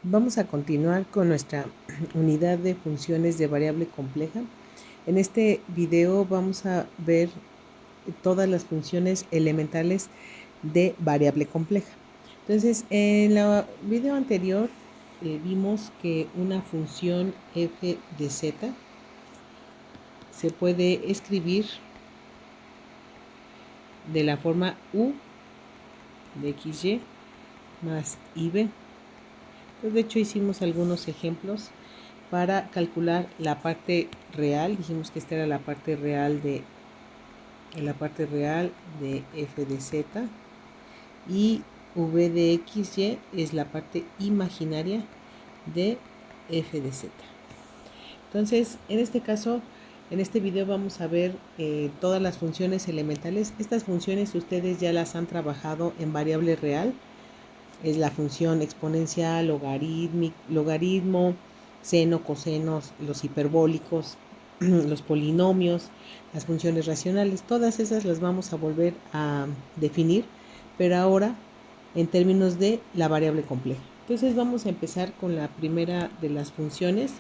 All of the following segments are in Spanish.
Vamos a continuar con nuestra unidad de funciones de variable compleja. En este video vamos a ver todas las funciones elementales de variable compleja. Entonces, en el video anterior vimos que una función f de z se puede escribir de la forma u de xy más ib. Pues de hecho hicimos algunos ejemplos para calcular la parte real. Dijimos que esta era la parte real de f de z y v de xy es la parte imaginaria de f de z. Entonces, en este caso, en este video vamos a ver todas las funciones elementales. Estas funciones ustedes ya las han trabajado en variable real. Es la función exponencial, logaritmo, seno, cosenos, los hiperbólicos, los polinomios, las funciones racionales. Todas esas las vamos a volver a definir, pero ahora en términos de la variable compleja. Entonces vamos a empezar con la primera de las funciones.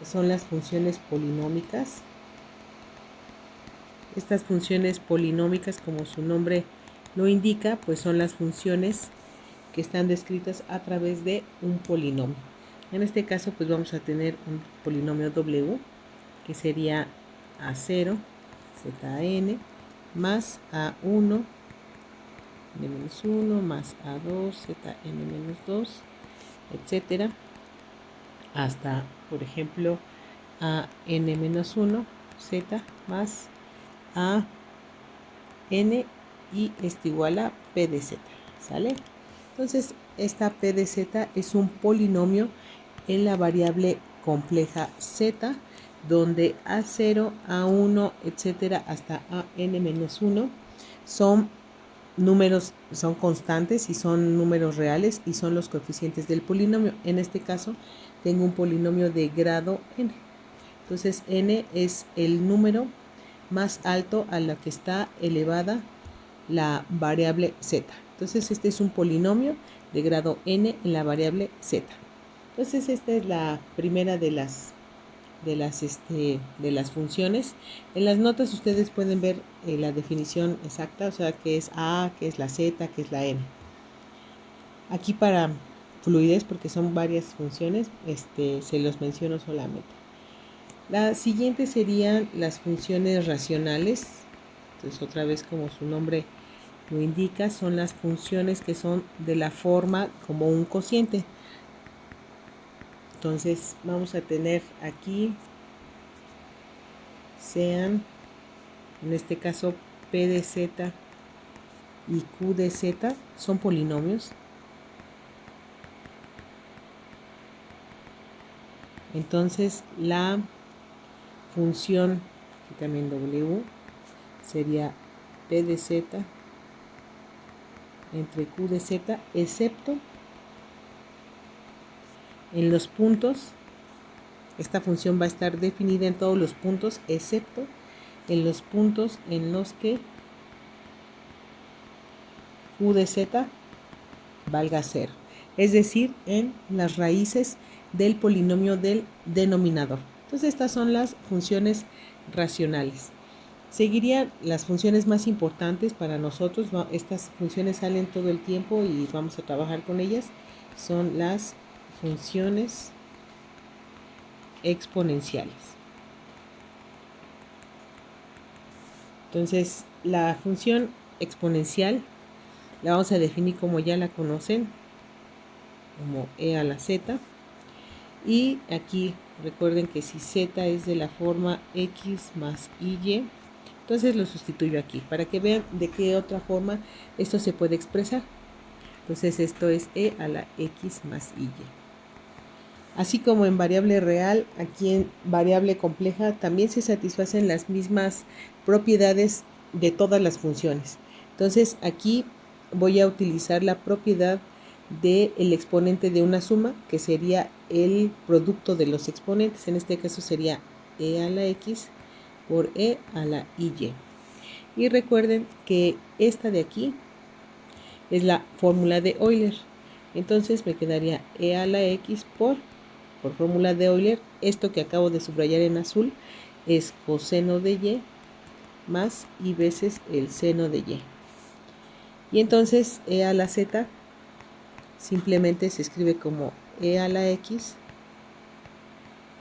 Son las funciones polinómicas. Estas funciones polinómicas, como su nombre lo indica, pues son las funciones que están descritas a través de un polinomio. En este caso, pues vamos a tener un polinomio w, que sería a0, zn, más a1, n-1, más a2, zn-2, etcétera, hasta, por ejemplo, a n-1, z, más a n, y esto igual a p de z, ¿sale? Entonces, esta p de z es un polinomio en la variable compleja z, donde a0, a1, etcétera, hasta a n-1 son números, son constantes y son números reales y son los coeficientes del polinomio. En este caso, tengo un polinomio de grado n. Entonces, n es el número más alto a la que está elevada la variable z. Entonces, este es un polinomio de grado n en la variable z. Entonces, esta es la primera de las funciones. En las notas ustedes pueden ver la definición exacta, o sea, qué es a, qué es la z, qué es la n. Aquí para fluidez, porque son varias funciones, se los menciono solamente. La siguiente serían las funciones racionales. Entonces, otra vez, como su nombre lo indica, son las funciones que son de la forma como un cociente. Entonces vamos a tener aquí, sean, en este caso, p de z y q de z son polinomios. Entonces la función, aquí también w, sería p de z entre q de z, excepto en los puntos. Esta función va a estar definida en todos los puntos, excepto en los puntos en los que q de z valga 0. Es decir, en las raíces del polinomio del denominador. Entonces, estas son las funciones racionales. Seguirían las funciones más importantes para nosotros. Estas funciones salen todo el tiempo y vamos a trabajar con ellas. Son las funciones exponenciales. Entonces, la función exponencial la vamos a definir como ya la conocen, como e a la z. Y aquí recuerden que si z es de la forma x más y, entonces lo sustituyo aquí para que vean de qué otra forma esto se puede expresar. Entonces esto es e a la x más y. Así como en variable real, aquí en variable compleja también se satisfacen las mismas propiedades de todas las funciones. Entonces aquí voy a utilizar la propiedad del exponente de una suma, que sería el producto de los exponentes. En este caso sería e a la x por e a la y. Y recuerden que esta de aquí es la fórmula de Euler. Entonces me quedaría e a la x por fórmula de Euler. Esto que acabo de subrayar en azul es coseno de y más y veces el seno de y. Y entonces e a la z simplemente se escribe como e a la x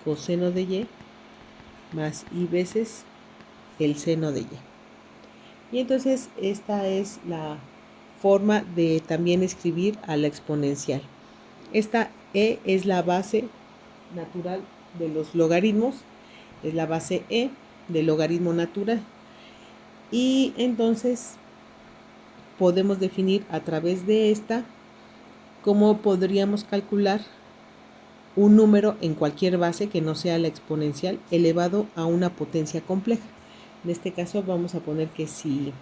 coseno de y más y veces el seno de y. Y entonces esta es la forma de también escribir a la exponencial. Esta e es la base natural de los logaritmos, es la base e del logaritmo natural. Y entonces podemos definir a través de esta cómo podríamos calcular un número en cualquier base que no sea la exponencial elevado a una potencia compleja. En este caso vamos a poner que si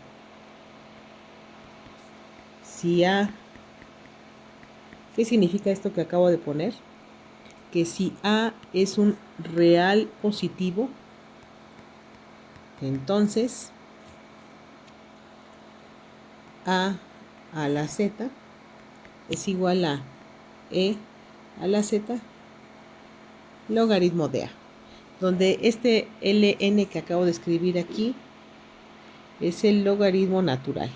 a, ¿qué significa esto que acabo de poner? Que si a es un real positivo, entonces a la z es igual a e a la z logaritmo de a, donde este ln que acabo de escribir aquí es el logaritmo natural.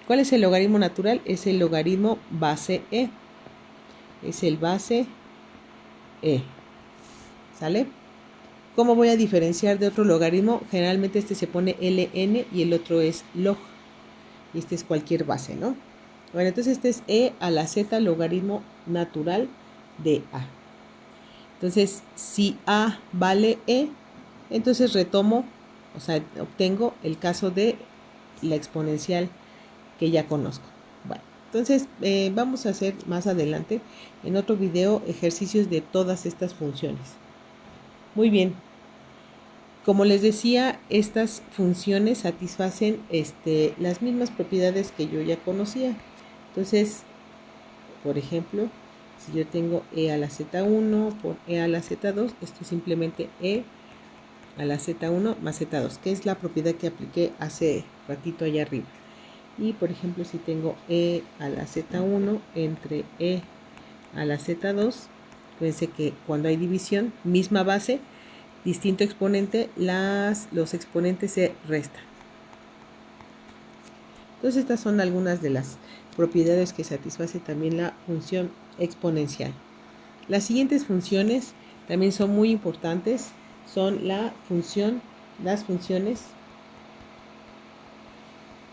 ¿Cuál es el logaritmo natural? Es el logaritmo base e. Es el base e. ¿Sale? ¿Cómo voy a diferenciar de otro logaritmo? Generalmente este se pone ln y el otro es log. Y este es cualquier base, ¿no? Bueno, entonces este es e a la z logaritmo natural de a. Entonces, si a vale e, entonces retomo, o sea, obtengo el caso de la exponencial que ya conozco. Bueno, entonces vamos a hacer más adelante en otro video ejercicios de todas estas funciones. Muy bien. Como les decía, estas funciones satisfacen las mismas propiedades que yo ya conocía. Entonces, por ejemplo, si yo tengo e a la z1 por e a la z2, esto es simplemente e a la z1 más z2, que es la propiedad que apliqué hace ratito allá arriba. Y por ejemplo, si tengo e a la z1 entre e a la z2, fíjense que cuando hay división, misma base, distinto exponente, los exponentes se restan. Entonces estas son algunas de las propiedades que satisface también la función exponencial. Las siguientes funciones también son muy importantes, son las funciones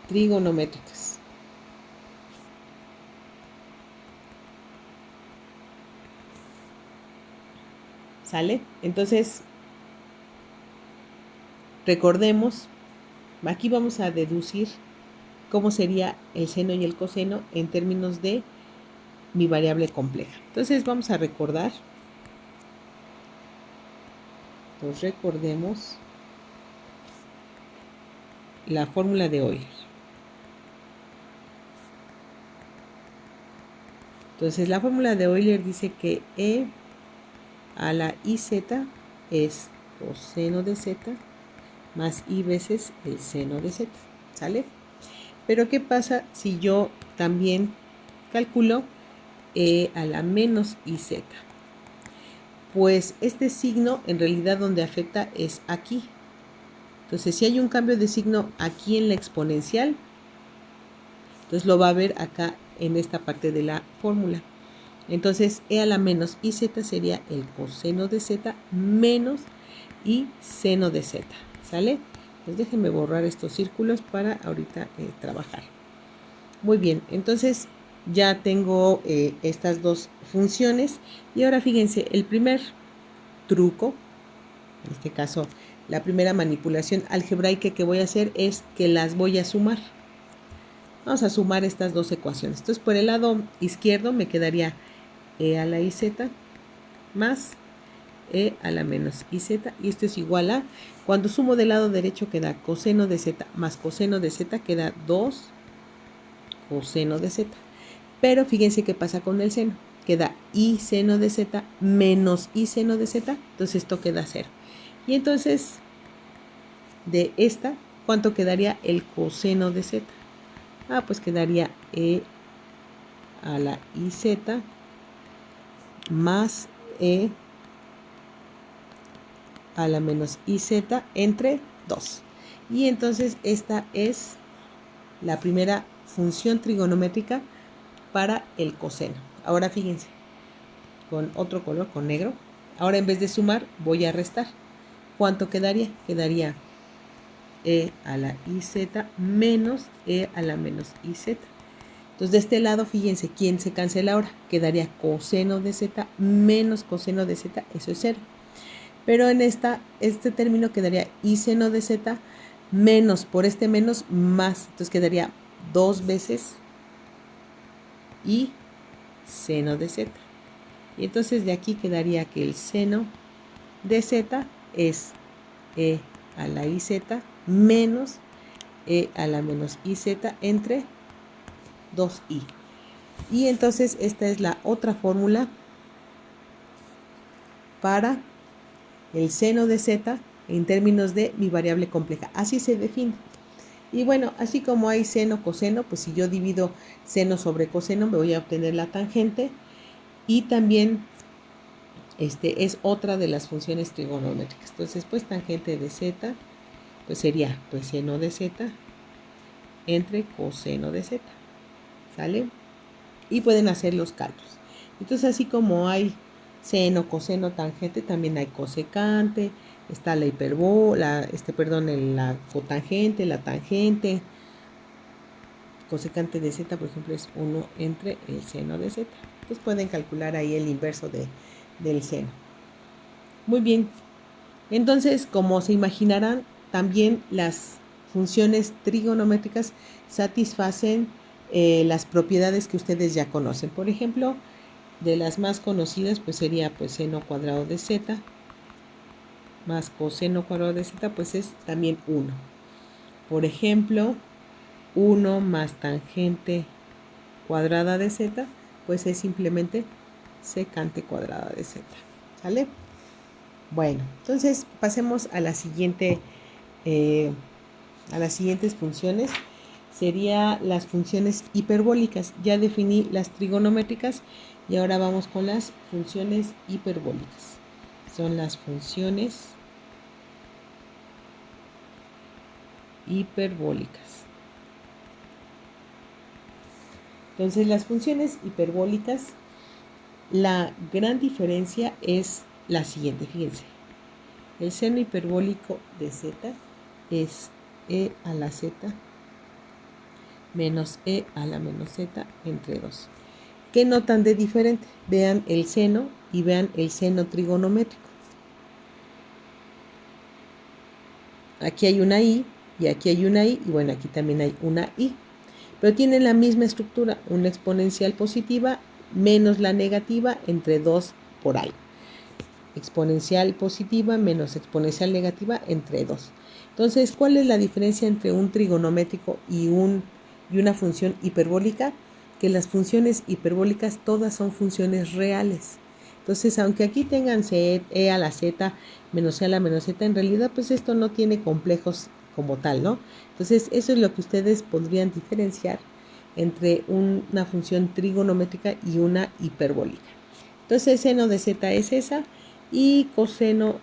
trigonométricas. ¿Sale? Entonces, recordemos, aquí vamos a deducir cómo sería el seno y el coseno en términos de mi variable compleja. Entonces vamos a recordar. Pues recordemos la fórmula de Euler. Entonces la fórmula de Euler dice que e a la iz es coseno de z más i veces el seno de z. ¿Sale? Pero ¿qué pasa si yo también calculo e a la menos iz? Pues este signo en realidad donde afecta es aquí. Entonces si hay un cambio de signo aquí en la exponencial, entonces lo va a ver acá en esta parte de la fórmula. Entonces e a la menos iz sería el coseno de z menos y seno de z. ¿Sale? Pues déjenme borrar estos círculos para ahorita trabajar. Muy bien, entonces ya tengo estas dos funciones. Y ahora fíjense, el primer truco, en este caso la primera manipulación algebraica que voy a hacer es que las voy a sumar. Vamos a sumar estas dos ecuaciones. Entonces por el lado izquierdo me quedaría e a la iz más e a la menos iz, y esto es igual a, cuando sumo del lado derecho queda coseno de z más coseno de z, queda 2 coseno de z. Pero fíjense qué pasa con el seno, queda i seno de z menos i seno de z, entonces esto queda 0. Y entonces de esta, ¿cuánto quedaría el coseno de z? Pues quedaría e a la iz más e a la menos iz entre 2. Y entonces esta es la primera función trigonométrica para el coseno. Ahora fíjense, con otro color, con negro. Ahora en vez de sumar, voy a restar. ¿Cuánto quedaría? Quedaría e a la iz menos e a la menos iz. Entonces de este lado, fíjense, ¿quién se cancela ahora? Quedaría coseno de z menos coseno de z, eso es 0. Pero en este término quedaría y seno de z menos, por este menos, más. Entonces quedaría 2 veces y seno de z. Y entonces de aquí quedaría que el seno de z es e a la iz menos e a la menos iz entre 2i. Y entonces esta es la otra fórmula para el seno de z en términos de mi variable compleja. Así se define. Y bueno, así como hay seno, coseno, pues si yo divido seno sobre coseno, me voy a obtener la tangente. Y también es otra de las funciones trigonométricas. Entonces, pues tangente de z, pues sería pues seno de z entre coseno de z. ¿Sale? Y pueden hacer los cálculos. Entonces, así como hay seno, coseno, tangente, también hay cosecante, está la hiperbola, la cotangente, la tangente. Cosecante de z, por ejemplo, es 1 entre el seno de z. Entonces pueden calcular ahí el inverso del seno. Muy bien. Entonces, como se imaginarán, también las funciones trigonométricas satisfacen las propiedades que ustedes ya conocen. Por ejemplo, de las más conocidas, pues sería pues seno cuadrado de z más coseno cuadrado de z, pues es también 1. Por ejemplo, 1 más tangente cuadrada de z, pues es simplemente secante cuadrada de z. ¿Sale? Bueno, entonces pasemos a la siguiente, a las siguientes funciones. Sería las funciones hiperbólicas. Ya definí las trigonométricas y ahora vamos con las funciones hiperbólicas. Son las funciones hiperbólicas. Entonces, las funciones hiperbólicas, la gran diferencia es la siguiente, fíjense. El seno hiperbólico de z es e a la z menos e a la menos z entre 2. ¿Qué notan de diferente? Vean el seno y vean el seno trigonométrico. Aquí hay una i y aquí hay una i y bueno, aquí también hay una i. Pero tienen la misma estructura, una exponencial positiva menos la negativa entre 2 por algo. Exponencial positiva menos exponencial negativa entre 2. Entonces, ¿cuál es la diferencia entre un trigonométrico y una función hiperbólica? Que las funciones hiperbólicas todas son funciones reales. Entonces, aunque aquí tengan e a la z menos e a la menos z, en realidad pues esto no tiene complejos como tal, ¿no? Entonces, eso es lo que ustedes podrían diferenciar entre una función trigonométrica y una hiperbólica. Entonces, seno de z es esa y coseno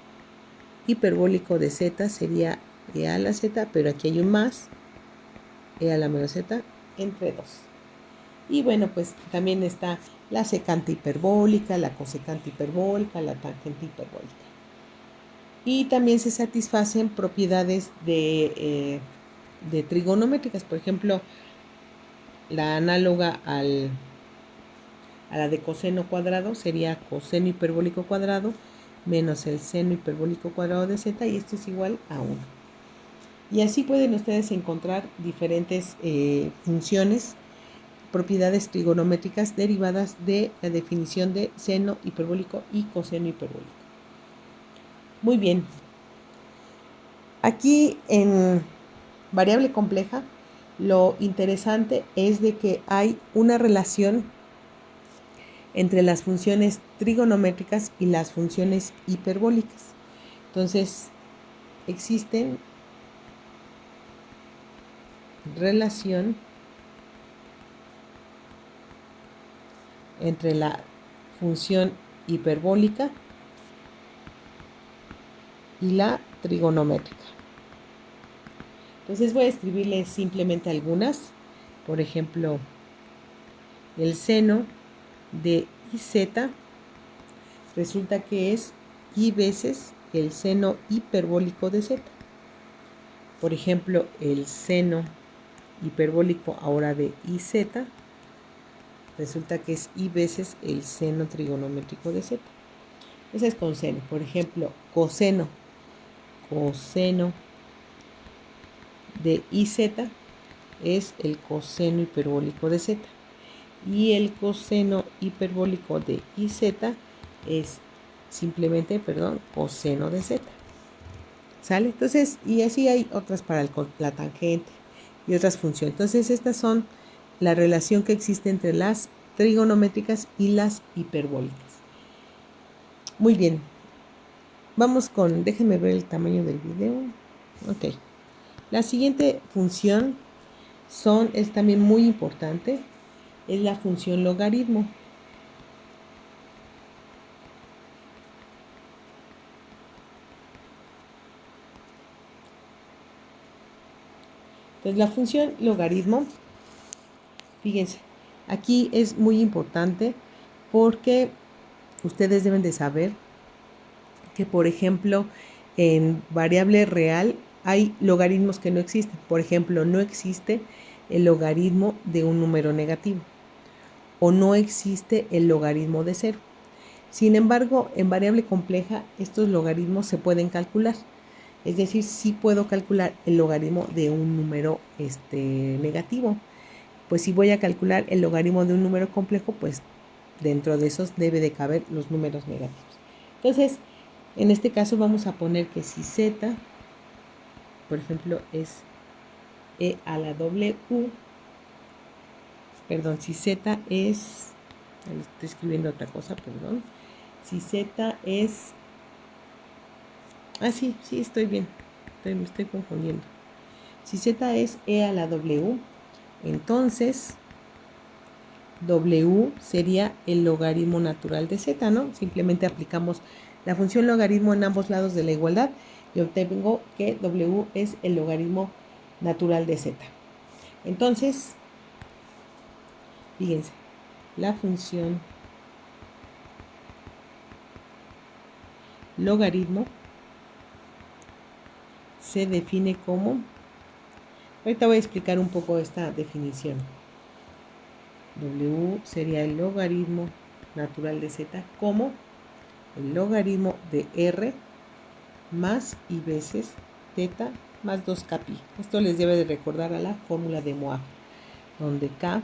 hiperbólico de z sería e a la z, pero aquí hay un más, e a la menos z entre 2. Y bueno, pues también está la secante hiperbólica, la cosecante hiperbólica, la tangente hiperbólica. Y también se satisfacen propiedades de trigonométricas, por ejemplo, la análoga a la de coseno cuadrado sería coseno hiperbólico cuadrado menos el seno hiperbólico cuadrado de z, y esto es igual a 1. Y así pueden ustedes encontrar diferentes funciones, propiedades trigonométricas derivadas de la definición de seno hiperbólico y coseno hiperbólico. Muy bien. Aquí en variable compleja, lo interesante es de que hay una relación entre las funciones trigonométricas y las funciones hiperbólicas. Entonces, existen relación entre la función hiperbólica y la trigonométrica. Entonces voy a escribirles simplemente algunas. Por ejemplo, el seno de iz resulta que es y veces el seno hiperbólico de z. Por ejemplo, el seno hiperbólico ahora de iz resulta que es y veces el seno trigonométrico de z. Ese es con seno. Por ejemplo, coseno de iz es el coseno hiperbólico de z. Y el coseno hiperbólico de iz es simplemente, coseno de z. ¿Sale? Entonces, y así hay otras para la tangente y otras funciones. Entonces, estas son la relación que existe entre las trigonométricas y las hiperbólicas. Muy bien. Vamos con, déjenme ver el tamaño del video. Ok. La siguiente función es también muy importante. Es la función logaritmo. Entonces, la función logaritmo, fíjense, aquí es muy importante porque ustedes deben de saber que, por ejemplo, en variable real hay logaritmos que no existen. Por ejemplo, no existe el logaritmo de un número negativo o no existe el logaritmo de cero. Sin embargo, en variable compleja estos logaritmos se pueden calcular. Es decir, sí puedo calcular el logaritmo de un número negativo. Pues si voy a calcular el logaritmo de un número complejo, pues dentro de esos debe de caber los números negativos. Entonces, en este caso vamos a poner que si z, por ejemplo, es e a la doble u, perdón, si z es, estoy escribiendo otra cosa, perdón, si z es, sí, estoy bien, me estoy confundiendo. Si z es e a la w, entonces w sería el logaritmo natural de z, ¿no? Simplemente aplicamos la función logaritmo en ambos lados de la igualdad y obtengo que w es el logaritmo natural de z. Entonces, fíjense, la función logaritmo se define como, ahorita voy a explicar un poco esta definición. W sería el logaritmo natural de z como el logaritmo de r más y veces θ más 2k pi. Esto les debe de recordar a la fórmula de Moivre, donde k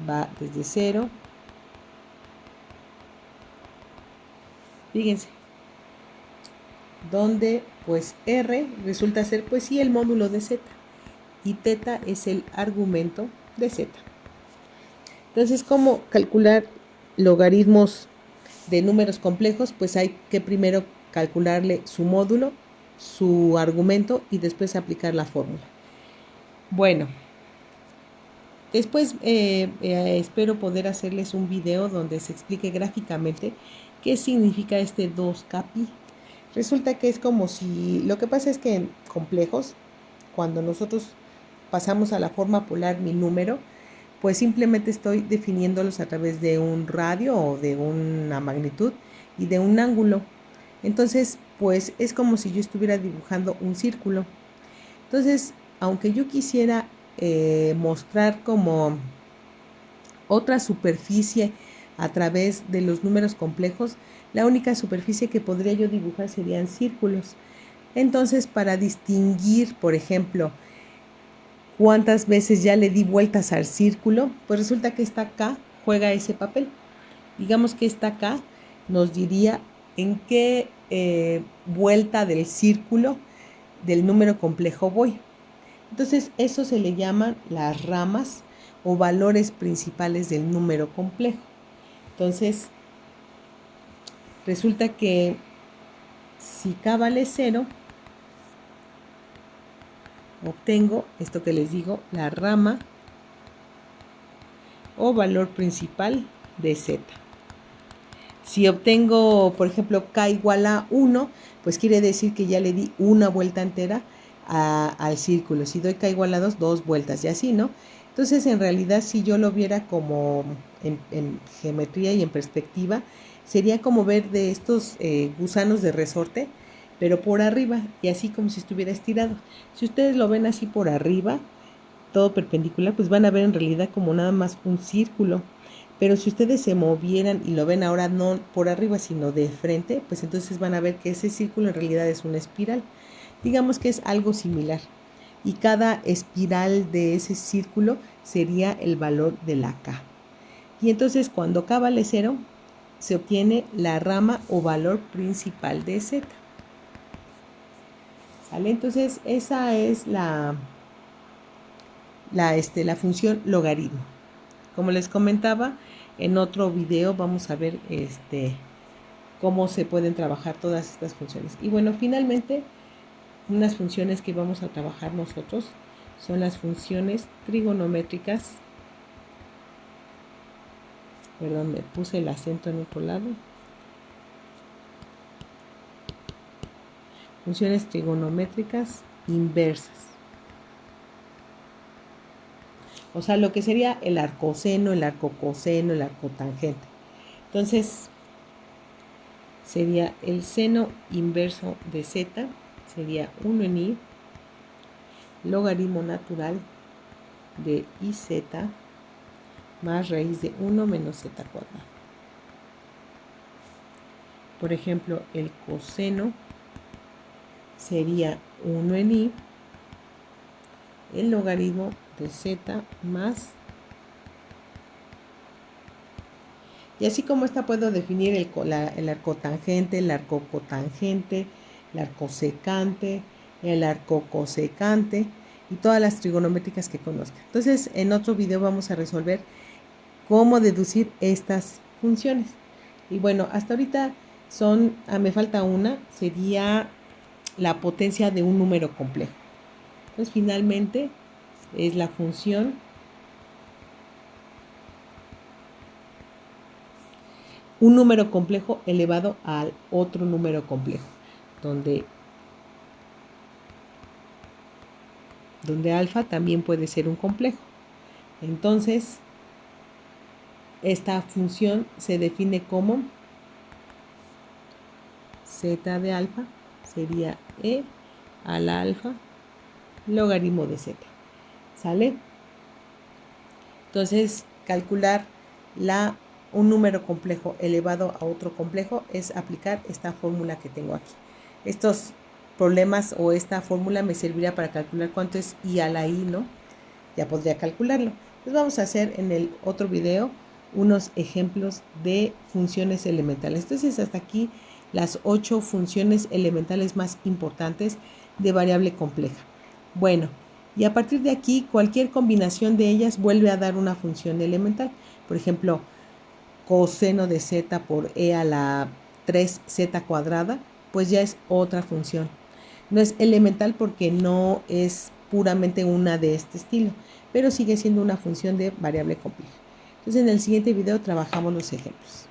va desde 0. Fíjense, donde pues r resulta ser pues sí el módulo de z y θ es el argumento de z. Entonces, ¿cómo calcular logaritmos de números complejos? Pues hay que primero calcularle su módulo, su argumento y después aplicar la fórmula. Bueno, después espero poder hacerles un video donde se explique gráficamente qué significa este 2k pi. Resulta que es como si, lo que pasa es que en complejos, cuando nosotros pasamos a la forma polar mi número, pues simplemente estoy definiéndolos a través de un radio o de una magnitud y de un ángulo. Entonces, pues es como si yo estuviera dibujando un círculo. Entonces, aunque yo quisiera mostrar como otra superficie a través de los números complejos, la única superficie que podría yo dibujar serían círculos. Entonces, para distinguir, por ejemplo, cuántas veces ya le di vueltas al círculo, pues resulta que esta K juega ese papel. Digamos que esta K nos diría en qué vuelta del círculo del número complejo voy. Entonces, eso se le llaman las ramas o valores principales del número complejo. Entonces, resulta que si K vale 0, obtengo esto que les digo, la rama o valor principal de z. Si obtengo, por ejemplo, k igual a 1, pues quiere decir que ya le di una vuelta entera al círculo. Si doy k igual a 2, 2 vueltas y así, ¿no? Entonces, en realidad, si yo lo viera como en geometría y en perspectiva, sería como ver de estos gusanos de resorte, pero por arriba, y así como si estuviera estirado. Si ustedes lo ven así por arriba, todo perpendicular, pues van a ver en realidad como nada más un círculo. Pero si ustedes se movieran y lo ven ahora no por arriba, sino de frente, pues entonces van a ver que ese círculo en realidad es una espiral. Digamos que es algo similar. Y cada espiral de ese círculo sería el valor de la k. Y entonces cuando k vale 0, se obtiene la rama o valor principal de z. ¿Sale? Entonces esa es la función logaritmo. Como les comentaba, en otro video vamos a ver cómo se pueden trabajar todas estas funciones. Y bueno, finalmente, unas funciones que vamos a trabajar nosotros son las funciones trigonométricas. Perdón, me puse el acento en otro lado. Funciones trigonométricas inversas. O sea, lo que sería el arcoseno, el arcocoseno, el arcotangente. Entonces, sería el seno inverso de z, sería 1 en i, logaritmo natural de iz más raíz de 1 menos z cuadrado. Por ejemplo, el coseno sería 1 en i, el logaritmo de z más. Y así como esta puedo definir el arcotangente, el arcocotangente, el arcosecante, el arcocosecante y todas las trigonométricas que conozca. Entonces, en otro video vamos a resolver cómo deducir estas funciones. Y bueno, hasta ahorita me falta una, sería la potencia de un número complejo. Entonces, finalmente es la función un número complejo elevado al otro número complejo, donde alfa también puede ser un complejo. Entonces, esta función se define como z de alfa sería e a la alfa logaritmo de z. ¿Sale? Entonces, calcular un número complejo elevado a otro complejo es aplicar esta fórmula que tengo aquí. Estos problemas o esta fórmula me servirá para calcular cuánto es i a la i, ¿no? Ya podría calcularlo. Entonces vamos a hacer en el otro video unos ejemplos de funciones elementales. Entonces hasta aquí las 8 funciones elementales más importantes de variable compleja. Bueno, y a partir de aquí cualquier combinación de ellas vuelve a dar una función elemental. Por ejemplo, coseno de z por e a la 3z cuadrada, pues ya es otra función. No es elemental porque no es puramente una de este estilo, pero sigue siendo una función de variable compleja. Entonces en el siguiente video trabajamos los ejemplos.